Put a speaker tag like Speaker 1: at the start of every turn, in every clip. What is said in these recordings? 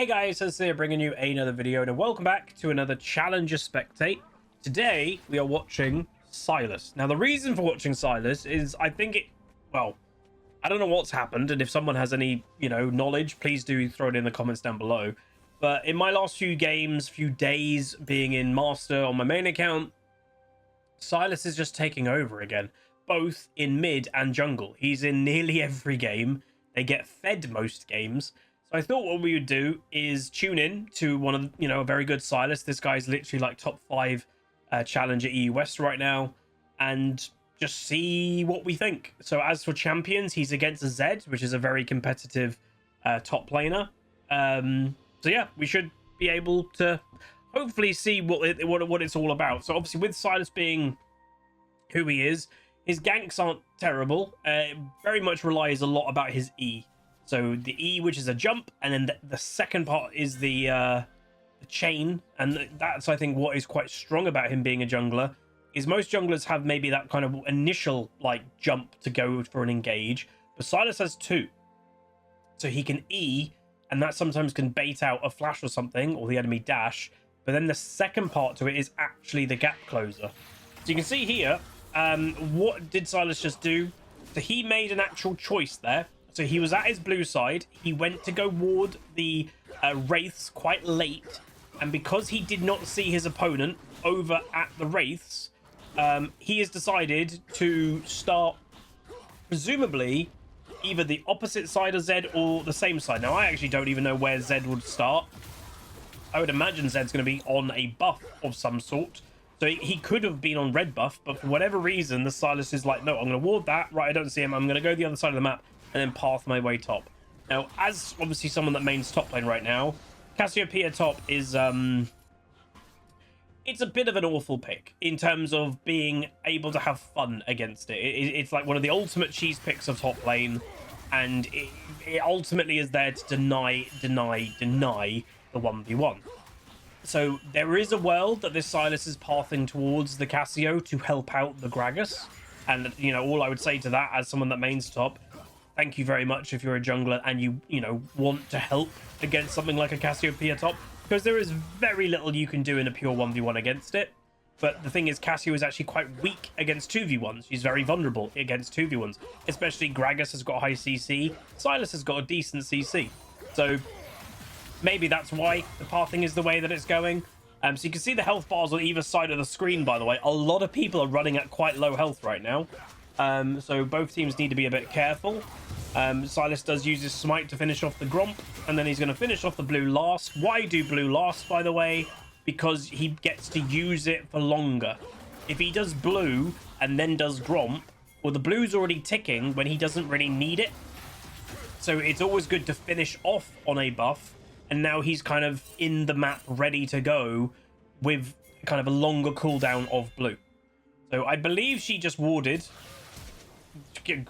Speaker 1: Hey guys, so today bringing you another video and welcome back to another Challenger Spectate. Today we are watching Sylas. Now the reason for watching Sylas is I don't know what's happened, and if someone has any, knowledge, please do throw it in the comments down below. But in my last few days being in Master on my main account, Sylas is just taking over again, both in mid and jungle. He's in nearly every game. They get fed most games. So I thought what we would do is tune in to one of, a very good Sylas. This guy's literally like top 5 Challenger EU West right now, and just see what we think. So as for champions, he's against Zed, which is a very competitive top laner. So yeah, we should be able to hopefully see what it's all about. So obviously with Sylas being who he is, his ganks aren't terrible. It very much relies a lot about his E. So the E, which is a jump, and then the second part is the chain, and that's, I think, what is quite strong about him being a jungler, is most junglers have maybe that kind of initial, jump to go for an engage, but Sylas has 2. So he can E, and that sometimes can bait out a flash or something, or the enemy dash, but then the second part to it is actually the gap closer. So you can see here, what did Sylas just do? So he made an actual choice there. So he was at his blue side. He went to go ward the Wraiths quite late. And because he did not see his opponent over at the Wraiths, he has decided to start, presumably, either the opposite side of Zed or the same side. Now, I actually don't even know where Zed would start. I would imagine Zed's going to be on a buff of some sort. So he could have been on red buff, but for whatever reason, the Sylas is like, no, I'm going to ward that. Right, I don't see him. I'm going to go the other side of the map and then path my way top. Now, as obviously someone that mains top lane right now, Cassiopeia top is it's a bit of an awful pick in terms of being able to have fun against it. It's like one of the ultimate cheese picks of top lane, and it ultimately is there to deny the 1v1. So there is a world that this Sylas is pathing towards the Cassio to help out the Gragas, and all I would say to that as someone that mains top, thank you very much if you're a jungler and you want to help against something like a Cassiopeia top, because there is very little you can do in a pure 1v1 against it. But the thing is, Cassio is actually quite weak against 2v1s. She's very vulnerable against 2v1s, especially Gragas has got high CC, Sylas has got a decent CC. So maybe that's why the pathing is the way that it's going. So you can see the health bars on either side of the screen, by the way. A lot of people are running at quite low health right now. So both teams need to be a bit careful. Sylas does use his smite to finish off the Gromp, and then he's going to finish off the blue last. Why do blue last, by the way? Because he gets to use it for longer. If he does blue and then does Gromp, well, the blue's already ticking when he doesn't really need it. So it's always good to finish off on a buff, and now he's kind of in the map ready to go with kind of a longer cooldown of blue. So I believe she just warded.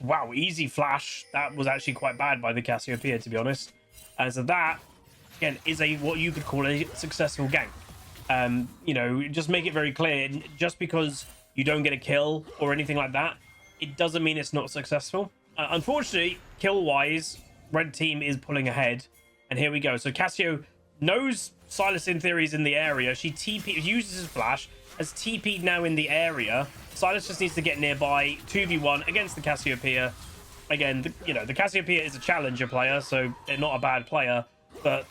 Speaker 1: Wow, easy flash. That was actually quite bad by the Cassiopeia, to be honest. So that, again, is what you could call a successful gank. Just make it very clear, just because you don't get a kill or anything like that, it doesn't mean it's not successful. Unfortunately, kill-wise, red team is pulling ahead. And here we go. So Cassio knows Sylas, in theory, is in the area. She uses his flash, has TP'd now in the area. Sylas just needs to get nearby, 2v1 against the Cassiopeia. Again, the Cassiopeia is a challenger player, so they're not a bad player. But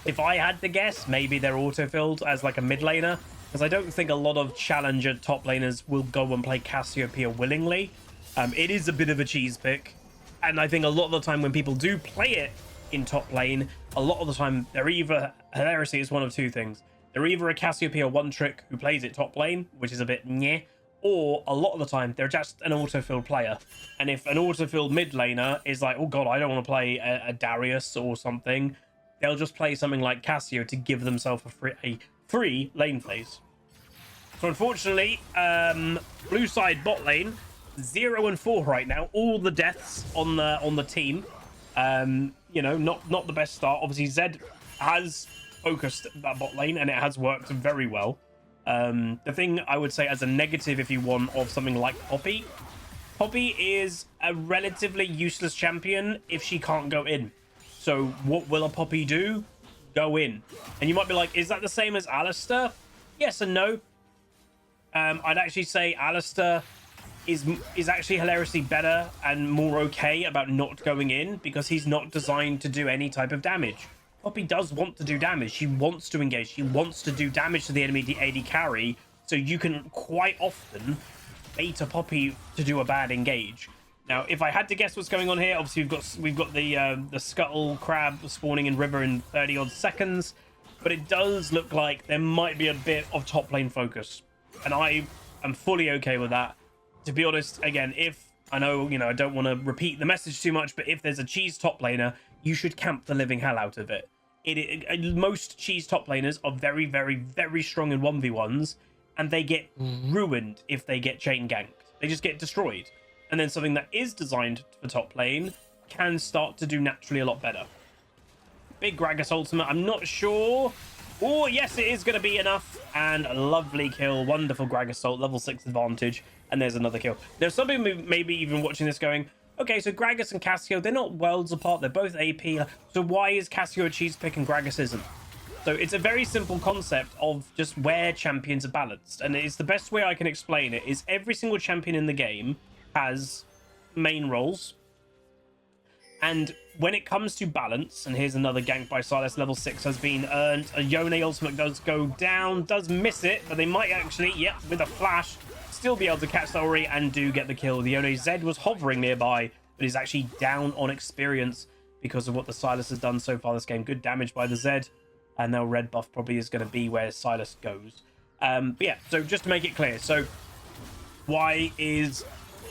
Speaker 1: if I had to guess, maybe they're auto-filled as like a mid laner, because I don't think a lot of challenger top laners will go and play Cassiopeia willingly. It is a bit of a cheese pick, and I think a lot of the time when people do play it in top lane, a lot of the time they're either, hilariously, it's one of two things. They're either a Cassiopeia one-trick who plays it top lane, which is a bit nyeh, or a lot of the time they're just an autofill player. And if an autofill mid laner is like, oh god, I don't want to play a Darius or something, they'll just play something like Cassio to give themselves a free lane phase. So unfortunately, blue side bot lane, 0 and 4 right now. All the deaths on the team. Not the best start. Obviously, Zed has focused that bot lane, and it has worked very well. The thing I would say as a negative, if you want, of something like Poppy is a relatively useless champion if she can't go in. So what will a Poppy do? go in. And you might be like, is that the same as Alistair? Yes and no. I'd actually say Alistair is actually hilariously better and more okay about not going in, because he's not designed to do any type of damage. Poppy does want to do damage. She wants to engage. She wants to do damage to the enemy AD carry, so you can quite often bait a Poppy to do a bad engage. Now, if I had to guess what's going on here, obviously we've got the Scuttle Crab spawning in river in 30 odd seconds, but it does look like there might be a bit of top lane focus, and I am fully okay with that. To be honest, again, if I know, I don't want to repeat the message too much, but if there's a cheese top laner, you should camp the living hell out of it. Most cheese top laners are very, very, very strong in 1v1s, and they get ruined if they get chain ganked. They just get destroyed. And then something that is designed for top lane can start to do naturally a lot better. Big Gragas ultimate, I'm not sure. Oh, yes, it is going to be enough. And a lovely kill. Wonderful Gragas ult, level 6 advantage. And there's another kill. There's some people maybe even watching this going, okay, so Gragas and Cassio, they're not worlds apart. They're both AP. So why is Cassio a cheese pick and Gragas isn't? So it's a very simple concept of just where champions are balanced. And it's the best way I can explain it is every single champion in the game has main roles. And when it comes to balance, and here's another gank by Sylas, level 6 has been earned. A Yone ultimate does go down, does miss it, but they might actually, yep, with a flash, still be able to catch the Ori and do get the kill. The Yone Z was hovering nearby, but is actually down on experience because of what the Sylas has done so far this game. Good damage by the Z, and now red buff probably is going to be where Sylas goes. But yeah, so just to make it clear, so why is...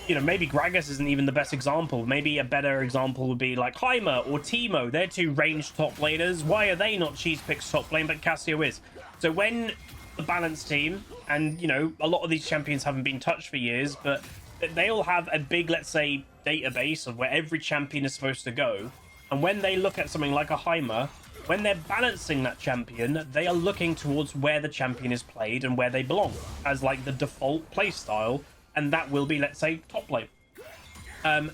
Speaker 1: maybe Gragas isn't even the best example. Maybe a better example would be like Heimer or Teemo. They're two ranged top laners. Why are they not cheese picks top lane, but Cassio is? So when the balanced team, and, a lot of these champions haven't been touched for years, but they all have a big, let's say, database of where every champion is supposed to go. And when they look at something like a Heimer, when they're balancing that champion, they are looking towards where the champion is played and where they belong as like the default play style. And that will be, let's say, top lane. And,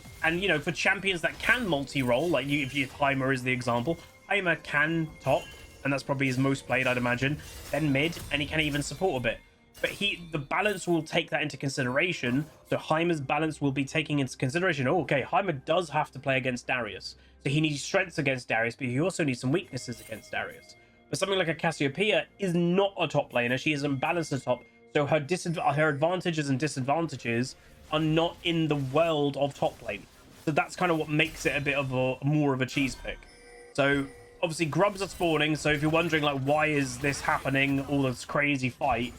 Speaker 1: for champions that can multi-role, like if Heimer is the example, Heimer can top, and that's probably his most played, I'd imagine, then mid, and he can even support a bit. But the balance will take that into consideration, so Heimer's balance will be taking into consideration, oh, okay, Heimer does have to play against Darius. So he needs strengths against Darius, but he also needs some weaknesses against Darius. But something like a Cassiopeia is not a top laner, she isn't balanced at top, so her advantages and disadvantages are not in the world of top lane. So that's kind of what makes it a bit of more of a cheese pick. So obviously grubs are spawning. So if you're wondering like why is this happening, all this crazy fight,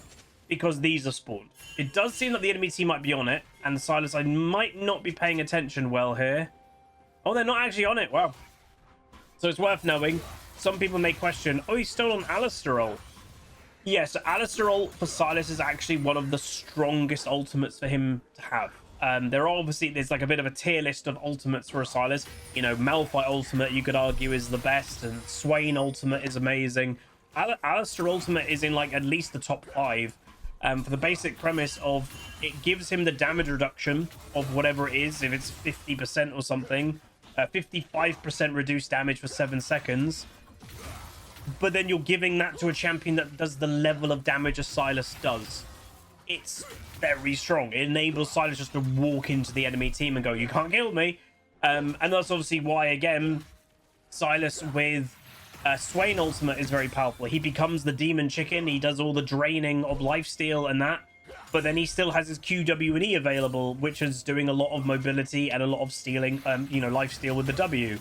Speaker 1: because these are spawned. It does seem that the enemy team might be on it, and the Sylas I might not be paying attention well here. Oh, they're not actually on it. Wow. So it's worth knowing. Some people may question, oh, he's still on Alistair ult. Yeah, so Alistair ult for Sylas is actually one of the strongest ultimates for him to have. There's like a bit of a tier list of ultimates for a Sylas. Malphite ultimate, you could argue, is the best, and Swain ultimate is amazing. Alistair ultimate is in like at least the top 5 for the basic premise of it gives him the damage reduction of whatever it is, if it's 50% or something, 55% reduced damage for 7 seconds. But then you're giving that to a champion that does the level of damage a Sylas does. It's very strong. It enables Sylas just to walk into the enemy team and go, you can't kill me. And that's obviously why, again, Sylas with Swain ultimate is very powerful. He becomes the demon chicken. He does all the draining of lifesteal and that. But then he still has his QW&E available, which is doing a lot of mobility and a lot of stealing, lifesteal with the W.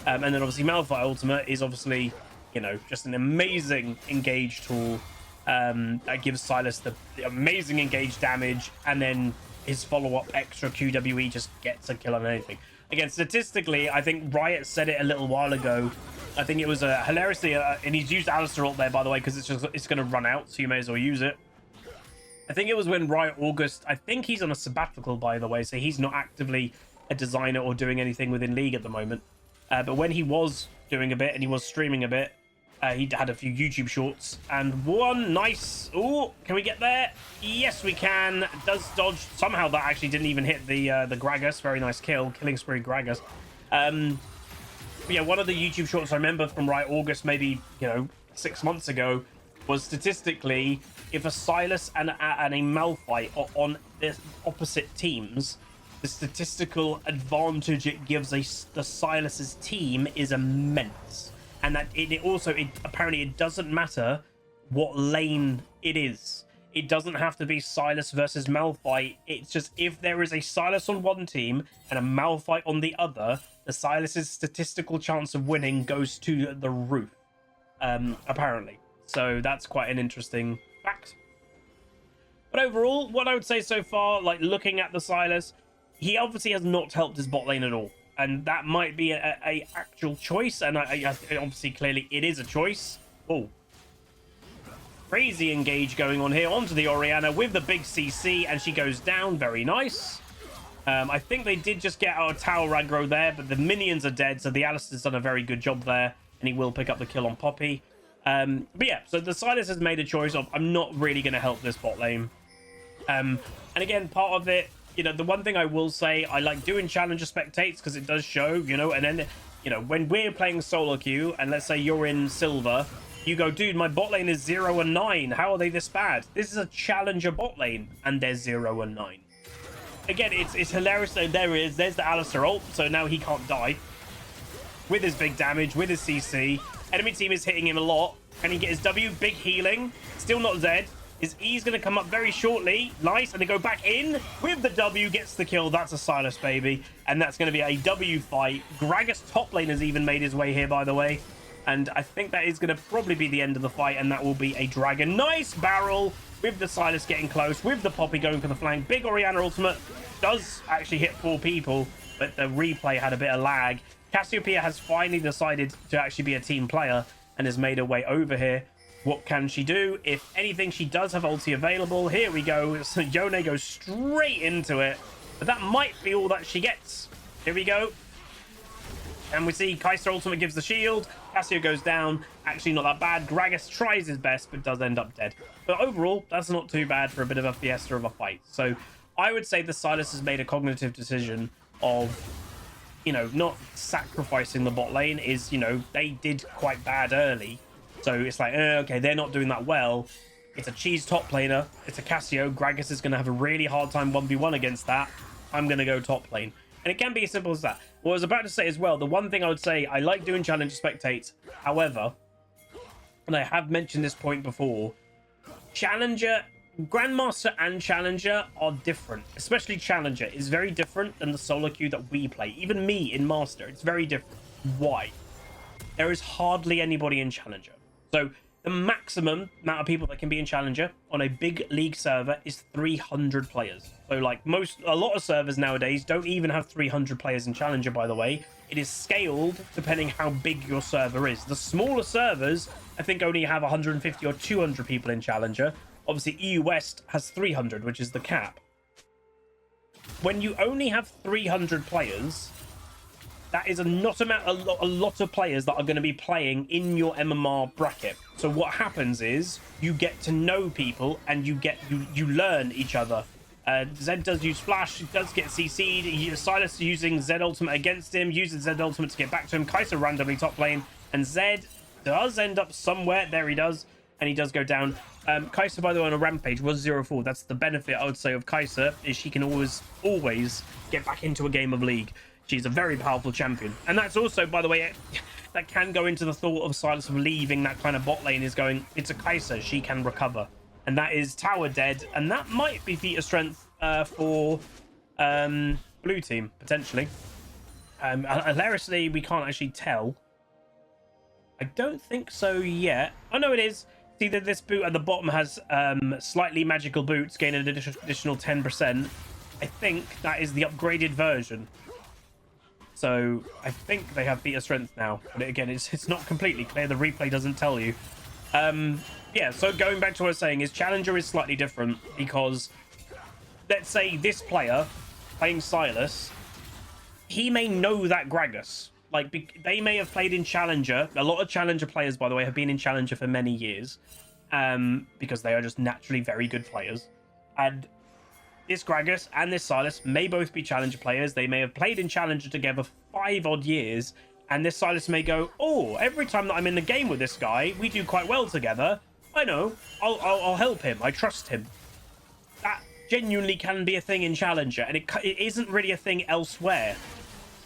Speaker 1: And then obviously Malphite ultimate is obviously... just an amazing engage tool that gives Sylas the amazing engage damage, and then his follow-up extra QWE just gets a kill on anything. Again, statistically, I think Riot said it a little while ago. I think it was hilariously, and he's used Alistair ult there, by the way, because it's going to run out, so you may as well use it. I think it was when Riot August, I think he's on a sabbatical, by the way, so he's not actively a designer or doing anything within League at the moment. But when he was doing a bit and he was streaming a bit, he had a few YouTube shorts, and one nice... Oh, can we get there? Yes, we can. Does dodge. Somehow that actually didn't even hit the Gragas. Very nice kill. Killing spree Gragas. yeah, one of the YouTube shorts I remember from August, maybe, you know, 6 months ago, was statistically, if a Sylas and a Malphite are on the opposite teams, the statistical advantage it gives the Sylas's team is immense. And that it also apparently it doesn't matter what lane it is. It doesn't have to be Sylas versus Malphite. It's just if there is a Sylas on one team and a Malphite on the other, the Sylas's statistical chance of winning goes to the roof, apparently. So that's quite an interesting fact. But overall, what I would say so far, like looking at the Sylas, he obviously has not helped his bot lane at all. And that might be a actual choice. And I obviously, clearly, it is a choice. Oh. Crazy engage going on here onto the Orianna with the big CC, and she goes down. Very nice. I think they did just get out of tower aggro there, but the minions are dead, so the Alistar's done a very good job there, and he will pick up the kill on Poppy. But yeah, so the Sylas has made a choice of, I'm not really going to help this bot lane. And again, part of it, you know, the one thing I will say, I like doing challenger spectates because it does show, you know, and then, you know, when we're playing solo queue, and let's say you're in silver, you go, dude, my bot lane is 0 and 9. How are they this bad? This is a challenger bot lane, and they're 0 and 9. Again, it's hilarious. So there's the Alistar ult, so now he can't die. With his big damage, with his CC. Enemy team is hitting him a lot. Can he get his W? Big healing. Still not dead. His E's going to come up very shortly. Nice, and they go back in with the W, gets the kill. That's a Sylas, baby. And that's going to be a W fight. Gragas top lane has even made his way here, by the way. And I think that is going to probably be the end of the fight, and that will be a dragon. Nice barrel with the Sylas getting close, with the Poppy going for the flank. Big Orianna ultimate does actually hit 4 people, but the replay had a bit of lag. Cassiopeia has finally decided to actually be a team player and has made her way over here. What can she do? If anything, she does have ulti available. Here we go. So Yone goes straight into it, but that might be all that she gets. Here we go. And we see Kai'Sa ultimate gives the shield. Cassio goes down. Actually not that bad. Gragas tries his best, but does end up dead. But overall, that's not too bad for a bit of a fiesta of a fight. So I would say the Sylas has made a cognitive decision of, you know, not sacrificing the bot lane. Is, you know, they did quite bad early. So it's like, okay, they're not doing that well. It's a cheese top laner. It's a Cassio. Gragas is going to have a really hard time 1v1 against that. I'm going to go top lane. And it can be as simple as that. What I was about to say as well, the one thing I would say, I like doing challenger spectates. However, and I have mentioned this point before, challenger, grandmaster and challenger are different. Especially challenger is very different than the solo queue that we play. Even me in master, it's very different. Why? There is hardly anybody in challenger. So the maximum amount of people that can be in challenger on a big league server is 300 players. So like a lot of servers nowadays don't even have 300 players in challenger, by the way. It is scaled depending how big your server is. The smaller servers, I think, only have 150 or 200 people in challenger. Obviously EU West has 300, which is the cap. When you only have 300 players, that is a lot of players that are going to be playing in your MMR bracket. So what happens is you get to know people and you learn each other. Zed does use flash, does get CC'd. Sylas using Zed ultimate against him, uses Zed ultimate to get back to him. Kai'Sa randomly top lane, and Zed does end up somewhere. There he does, and he does go down. Kai'Sa, by the way, on a rampage was 0-4. That's the benefit, I would say, of Kai'Sa, is she can always get back into a game of League. She's a very powerful champion. And that's also, by the way, that can go into the thought of Sylas of leaving that kind of bot lane, is going, it's a Kai'Sa, she can recover. And that is tower dead. And that might be feat of strength for blue team, potentially. Hilariously, we can't actually tell. I don't think so yet. Oh, no, it is. See that this boot at the bottom has slightly magical boots, gain an additional 10%. I think that is the upgraded version. So I think they have feat of strength now, but again, it's not completely clear. The replay doesn't tell you. Yeah, so going back to what I was saying, is challenger is slightly different because, let's say this player playing Sylas, he may know that Gragas. Like, they may have played in challenger. A lot of challenger players, by the way, have been in challenger for many years, because they are just naturally very good players. And this Gragas and this Sylas may both be challenger players. They may have played in challenger together for 5 odd years, And this Sylas may go, oh, every time that I'm in the game with this guy, we do quite well together. I know, I'll help him. I trust him. That genuinely can be a thing in Challenger, and it isn't really a thing elsewhere.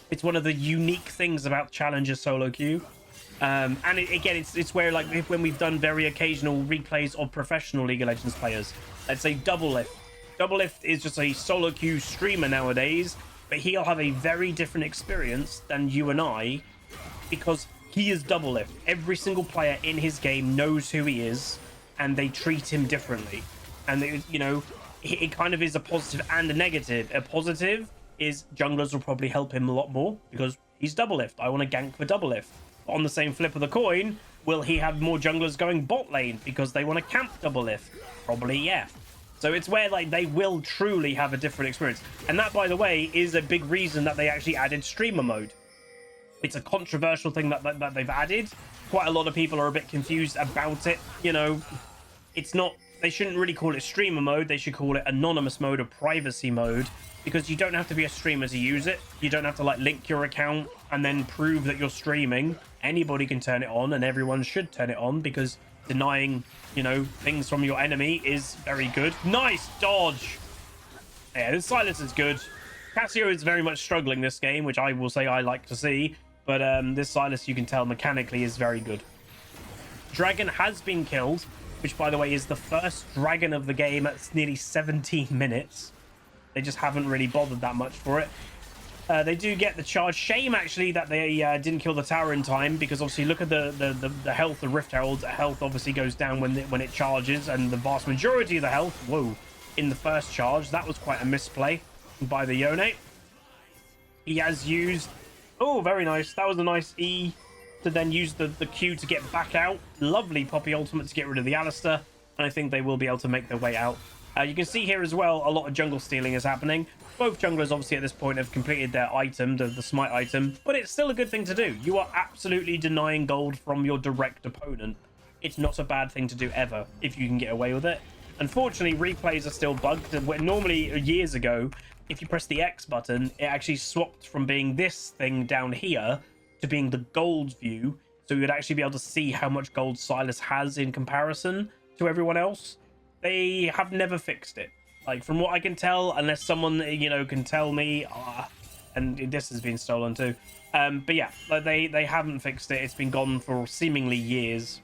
Speaker 1: It's one of the unique things about Challenger solo queue. And again, it's where, like, when we've done very occasional replays of professional League of Legends players, let's say Double Lift. Double Lift is just a solo queue streamer nowadays, but he'll have a very different experience than you and I, because he is Double Lift. Every single player in his game knows who he is, and they treat him differently. And they, you know, it kind of is a positive and a negative. A positive is junglers will probably help him a lot more because he's Double Lift. I want to gank for Double Lift. But on the same flip of the coin, will he have more junglers going bot lane because they want to camp Double Lift? Probably, yeah. So it's where, like, they will truly have a different experience. And that, by the way, is a big reason that they actually added streamer mode. It's a controversial thing that they've added. Quite a lot of people are a bit confused about it. You know, it's not, they shouldn't really call it streamer mode. They should call it anonymous mode or privacy mode, because you don't have to be a streamer to use it. You don't have to, like, link your account and then prove that you're streaming. Anybody can turn it on, and everyone should turn it on, because denying, you know, things from your enemy is very good. Nice dodge. Yeah, this Sylas is good. Cassio is very much struggling this game, which I will say I like to see. But this Sylas, you can tell mechanically, is very good. Dragon has been killed, which, by the way, is the first dragon of the game at nearly 17 minutes. They just haven't really bothered that much for it. They do get the charge. Shame, actually, that they didn't kill the tower in time, because obviously look at the health of Rift Herald's health obviously goes down when it charges, and the vast majority of the health, whoa, in the first charge. That was quite a misplay by the Yone. He has used, oh, very nice. That was a nice E to then use the Q to get back out. Lovely Poppy ultimate to get rid of the Alistair, and I think they will be able to make their way out. You can see here as well, a lot of jungle stealing is happening. Both junglers, obviously, at this point have completed their item, the smite item, but it's still a good thing to do. You are absolutely denying gold from your direct opponent. It's not a bad thing to do ever, if you can get away with it. Unfortunately, replays are still bugged. Normally, years ago, if you press the X button, it actually swapped from being this thing down here to being the gold view, so you would actually be able to see how much gold Sylas has in comparison to everyone else. They have never fixed it. Like, from what I can tell, unless someone, you know, can tell me, and this has been stolen too. But yeah, like they haven't fixed it. It's been gone for seemingly years.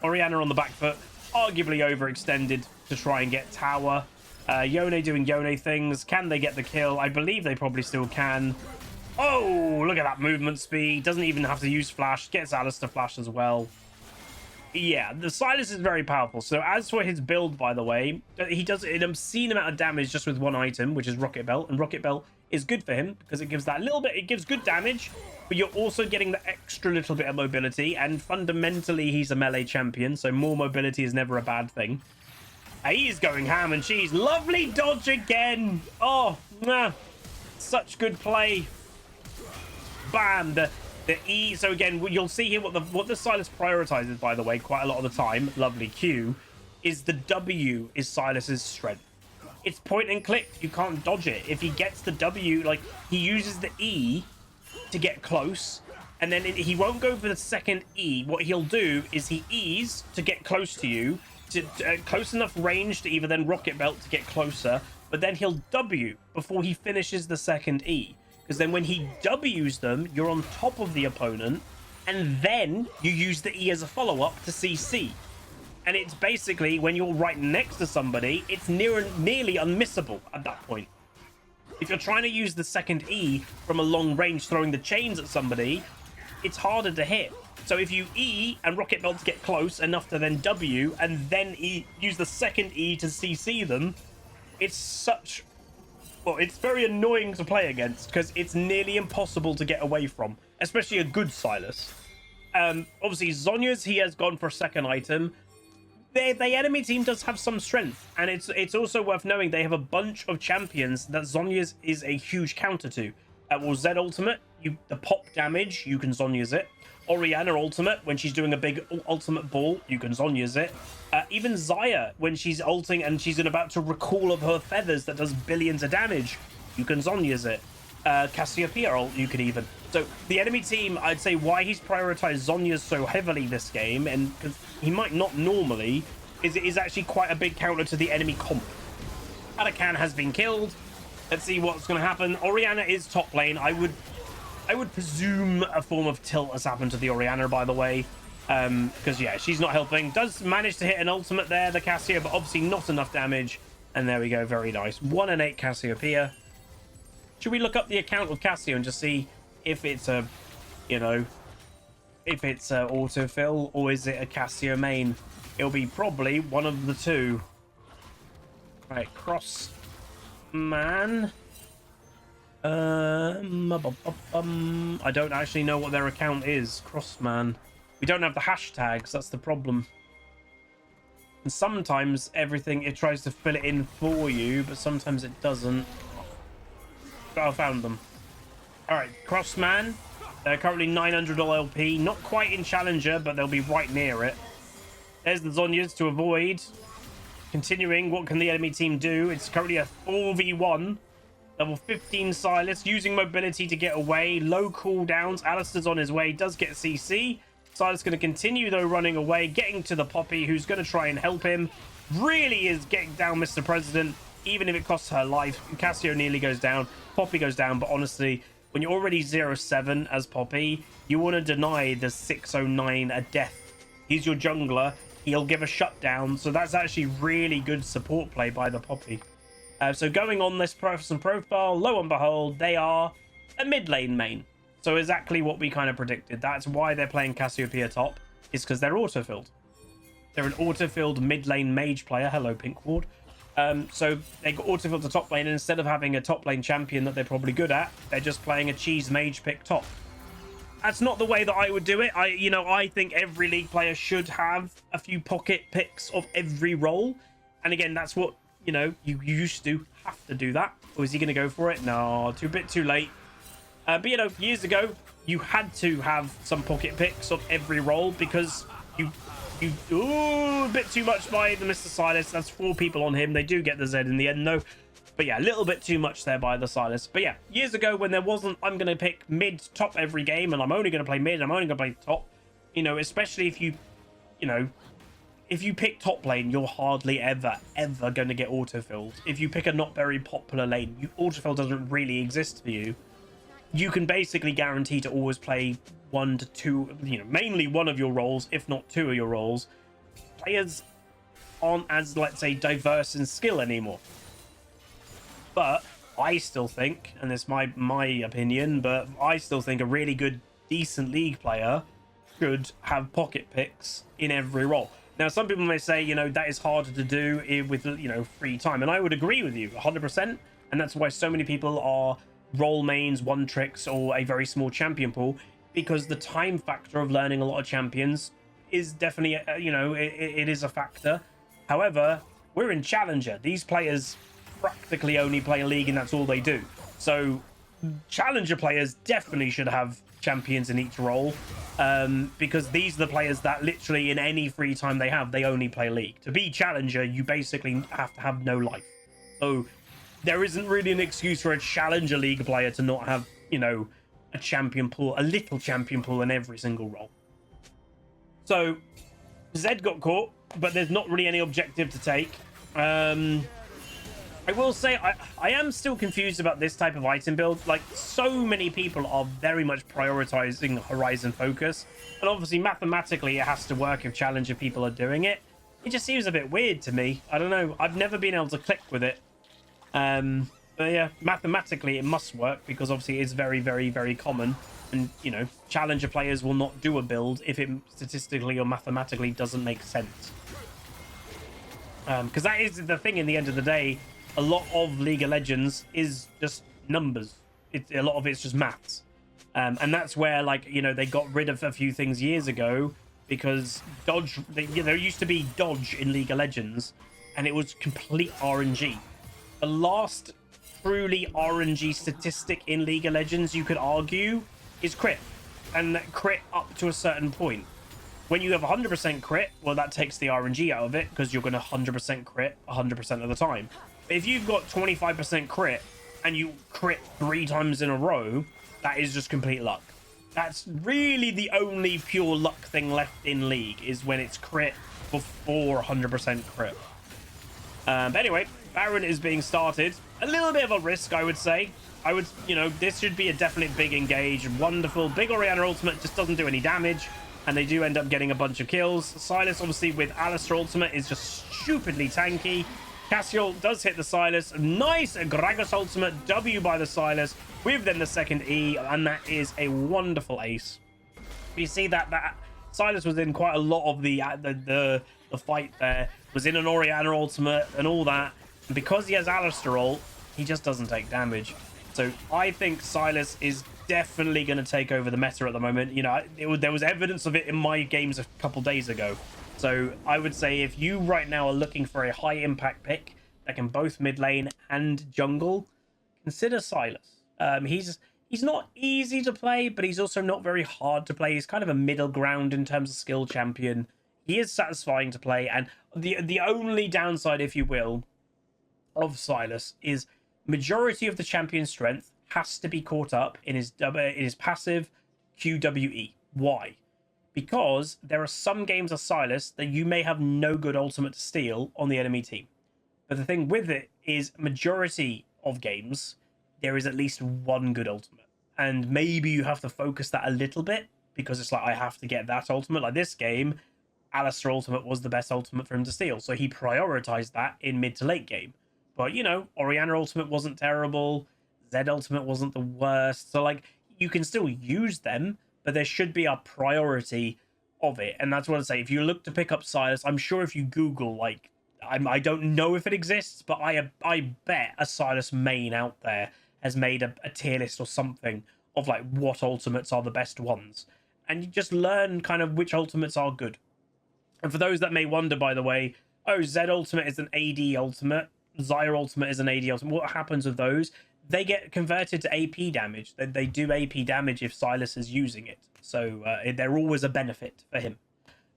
Speaker 1: Orianna on the back foot, arguably overextended to try and get tower. Yone doing Yone things. Can they get the kill? I believe they probably still can. Oh, look at that movement speed. Doesn't even have to use flash. Gets Alistair flash as well. Yeah, the Sylas is very powerful. So as for his build, by the way, he does an obscene amount of damage just with one item, which is Rocket Belt. And Rocket Belt is good for him because it gives that little bit, it gives good damage, but you're also getting the extra little bit of mobility. And fundamentally, he's a melee champion, so more mobility is never a bad thing. He's going ham and cheese. Lovely dodge again. Oh, such good play. Bam. The E, so again, you'll see here what the Sylas prioritizes, by the way, quite a lot of the time. Lovely Q. Is the W is Sylas's strength. It's point and click. You can't dodge it. If he gets the W, like, he uses the E to get close, and then he won't go for the second E. What he'll do is he E's to get close to you, to close enough range to either then Rocket Belt to get closer, but then he'll W before he finishes the second E. Because then when he W's them, you're on top of the opponent, and then you use the E as a follow-up to CC. And it's basically, when you're right next to somebody, it's nearly unmissable at that point. If you're trying to use the second E from a long range, throwing the chains at somebody, it's harder to hit. So if you E and Rocket Belt to get close enough to then W, and then use the second E to CC them, it's such... Well, it's very annoying to play against because it's nearly impossible to get away from, especially a good Sylas. Obviously, Zhonya's, he has gone for a second item. The enemy team does have some strength, and it's also worth knowing they have a bunch of champions that Zhonya's is a huge counter to. Well, Z ultimate, the pop damage, you can Zhonya's it. Orianna ultimate, when she's doing a big ultimate ball, you can Zhonya's it. Even Xayah, when she's ulting and she's about to recall of her feathers that does billions of damage, you can Zhonya's it. Cassiopeia ult, you can even. So the enemy team, I'd say why he's prioritized Zhonya's so heavily this game, and because he might not normally, is it is actually quite a big counter to the enemy comp. Anakan has been killed. Let's see what's going to happen. Orianna is top lane. I would presume a form of tilt has happened to the Orianna, by the way. Because, yeah, she's not helping. Does manage to hit an ultimate there, the Cassio, but obviously not enough damage. And there we go. Very nice. 1 and 8 Cassiopeia. Should we look up the account of Cassio and just see if it's a, you know, if it's a autofill or is it a Cassio main? It'll be probably one of the two. Right, cross man. I don't actually know what their account is. Crossman. We don't have the hashtags. That's the problem. And sometimes everything, it tries to fill it in for you, but sometimes it doesn't. Oh, I found them. All right, Crossman. They're currently 900 LP. Not quite in Challenger, but they'll be right near it. There's the Zhonyas to avoid. Continuing, what can the enemy team do? It's currently a 4v1. Level 15 Sylas using mobility to get away. Low cooldowns. Alistair's on his way. Does get CC. Sylas going to continue, though, running away. Getting to the Poppy, who's going to try and help him. Really is getting down Mr. President, even if it costs her life. Cassio nearly goes down. Poppy goes down. But honestly, when you're already 0-7 as Poppy, you want to deny the 609 a death. He's your jungler. He'll give a shutdown. So that's actually really good support play by the Poppy. So going on this person profile, lo and behold, they are a mid lane main. So exactly what we kind of predicted. That's why they're playing Cassiopeia top, is because they're auto-filled. They're an auto-filled mid lane mage player. Hello, Pink Ward. So they got auto-filled to top lane, and instead of having a top lane champion that they're probably good at, they're just playing a cheese mage pick top. That's not the way that I would do it. I think every league player should have a few pocket picks of every role. And again, that's what, you used to have to do that. Or is he going to go for it? No, a bit too late. But, years ago, you had to have some pocket picks of every role because a bit too much by the Mr. Sylas. That's 4 people on him. They do get the Z in the end, though. But yeah, a little bit too much there by the Sylas. But yeah, years ago when there wasn't, I'm going to pick mid, top every game, and I'm only going to play mid, I'm only going to play top. Especially if if you pick top lane, you're hardly ever going to get autofilled. If you pick a not very popular lane, autofill doesn't really exist for you. You can basically guarantee to always play 1 to 2, mainly one of your roles, if not 2 of your roles. Players aren't as, let's say, diverse in skill anymore. But I still think, and it's my opinion, but I still think a really good, decent league player should have pocket picks in every role. Now, some people may say, that is harder to do with, free time. And I would agree with you 100%. And that's why so many people are role mains, one tricks, or a very small champion pool, because the time factor of learning a lot of champions is definitely, it is a factor. However, we're in Challenger. These players practically only play a league and that's all they do. So Challenger players definitely should have champions in each role, because these are the players that literally in any free time they have, they only play league. To be Challenger, you basically have to have no life. So there isn't really an excuse for a Challenger league player to not have, a champion pool, a little champion pool in every single role. So Zed got caught, but there's not really any objective to take. I will say I am still confused about this type of item build. Like, so many people are very much prioritizing Horizon focus, and obviously mathematically it has to work if Challenger people are doing it. It just seems a bit weird to me. I don't know. I've never been able to click with it. But yeah, mathematically it must work because obviously it's very, very, very common. And, Challenger players will not do a build if it statistically or mathematically doesn't make sense. Because that is the thing in the end of the day. A lot of League of Legends is just numbers. A lot of it's just maths. And that's where, they got rid of a few things years ago because dodge, there used to be dodge in League of Legends and it was complete RNG. The last truly RNG statistic in League of Legends, you could argue, is crit. And crit up to a certain point. When you have 100% crit, well, that takes the RNG out of it because you're going to 100% crit 100% of the time. But if you've got 25% crit and you crit 3 times in a row, that is just complete luck. That's really the only pure luck thing left in League, is when it's crit before 100% crit. But anyway, Baron is being started. A little bit of a risk, I would say. This should be a definite big engage. Wonderful. Big Orianna ultimate just doesn't do any damage, and they do end up getting a bunch of kills. Sylas, obviously, with Alistar ultimate is just stupidly tanky. Cassiol does hit the Sylas. Nice Gragas ultimate. W by the Sylas with then the second E, and that is a wonderful ace. You see that Sylas was in quite a lot of the fight there. Was in an Orianna ultimate and all that. And because he has Alistar ult, he just doesn't take damage. So I think Sylas is definitely going to take over the meta at the moment. You know, there was evidence of it in my games a couple days ago. So I would say if you right now are looking for a high impact pick that can both mid lane and jungle, consider Sylas. He's not easy to play, but he's also not very hard to play. He's kind of a middle ground in terms of skill champion. He is satisfying to play, and the only downside, if you will, of Sylas is majority of the champion strength has to be caught up in his passive QWE. Why? Because there are some games of Sylas that you may have no good ultimate to steal on the enemy team. But the thing with it is, majority of games, there is at least one good ultimate. And maybe you have to focus that a little bit, because it's like, I have to get that ultimate. Like this game, Alistar ultimate was the best ultimate for him to steal, so he prioritized that in mid to late game. But, you know, Orianna ultimate wasn't terrible. Zed ultimate wasn't the worst. So, like, you can still use them, but there should be a priority of it. And that's what I say. If you look to pick up Sylas, I'm sure if you Google, like, I don't know if it exists, but I bet a Sylas main out there has made a tier list or something of, like, what ultimates are the best ones. And you just learn kind of which ultimates are good. And for those that may wonder, by the way, oh, Zed ultimate is an AD ultimate. Zyra ultimate is an AD ultimate. What happens with those? They get converted to AP damage. They do AP damage if Sylas is using it. So they're always a benefit for him.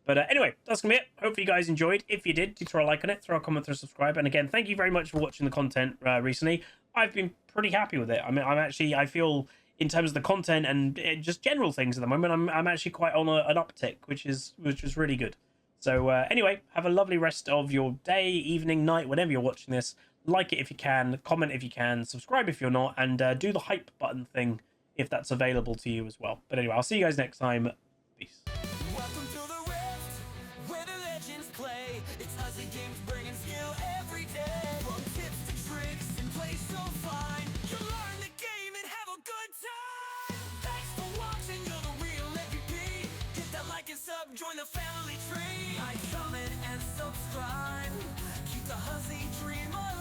Speaker 1: But anyway, that's going to be it. Hopefully you guys enjoyed. If you did, do throw a like on it, throw a comment, throw a subscribe. And again, thank you very much for watching the content recently. I've been pretty happy with it. I mean, I feel in terms of the content and just general things at the moment, I'm actually quite on an uptick, which is really good. So anyway, have a lovely rest of your day, evening, night, whenever you're watching this. Like it if you can, comment if you can, subscribe if you're not, and do the hype button thing if that's available to you as well. But anyway, I'll see you guys next time. Peace.
Speaker 2: Welcome to the Rift, where the legends play. It's us and games bringing skill every day. From tips to tricks and play so fine. You'll learn the game and have a good time. Thanks for watching, you're the real MVP. Hit that like and sub, join the family tree. Like, comment, and subscribe. Keep the Hussy dream alive.